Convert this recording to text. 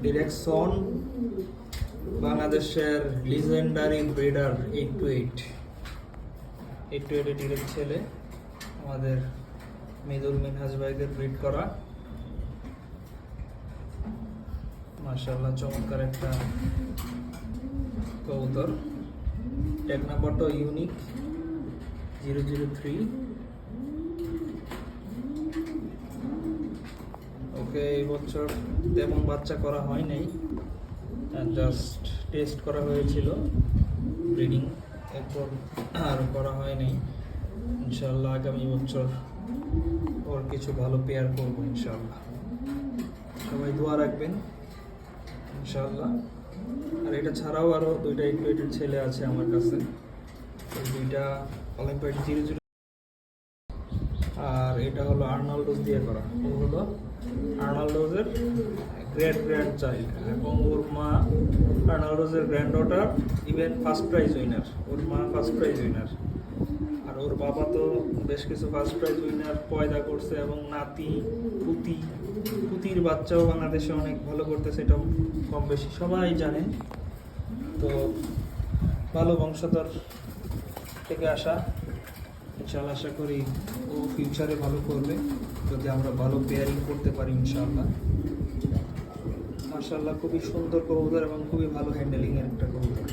Direction বাংলাদেশের legendary breeder 828 এর ছেলে আমাদের মিদুল মিনহাজ ভাইদের ব্রিড করা। মাশাআল্লাহ চমৎকার একটা কবুতর। ট্যাগ নাম্বারটা ইউনিক 003। ওকে এই বছর তেমন বাচ্চা করা হয় নাই, জাস্ট টেস্ট করা হয়েছিল ব্রিডিং, এরপর আর করা হয় নাই। ইনশাআল্লাহ আগামী বছর ওর কিছু ভালো পেয়ার করবো ইনশাআল্লাহ। সবাই দোয়া রাখবেন ইনশাআল্লাহ। আর এটা ছাড়াও আরও দুইটা 828 ছেলে আছে আমার কাছে, এই দুইটা অলিম্পিয়াড 00। আর এটা হলো আর্নাল্ডোস দিয়ে করা, ও হলো আর্নাল্ডোসের গ্র্যান্ড চাইল্ড, এবং ওর মা আর্নাল্ডোসের granddaughter, even first prize winner. ওর মা ফার্স্ট প্রাইজ উইনার, আর ওর বাবা তো বেশ কিছু ফার্স্ট প্রাইজ উইনার পয়দা করছে, এবং নাতি পুতির বাচ্চাও বাংলাদেশে অনেক ভালো করতেছে, এটা কম বেশি সবাই জানে। তো ভালো বংশধর থেকে আসা, ইনশাআল্লাহ আশা করি ও ফিউচারে ভালো করবে যদি আমরা ভালো পেয়ারিং করতে পারি ইনশাআল্লাহ। মাশাআল্লাহ খুবই সুন্দর কবুতর এবং খুবই ভালো হ্যান্ডেলিংয়ের একটা কবুতর।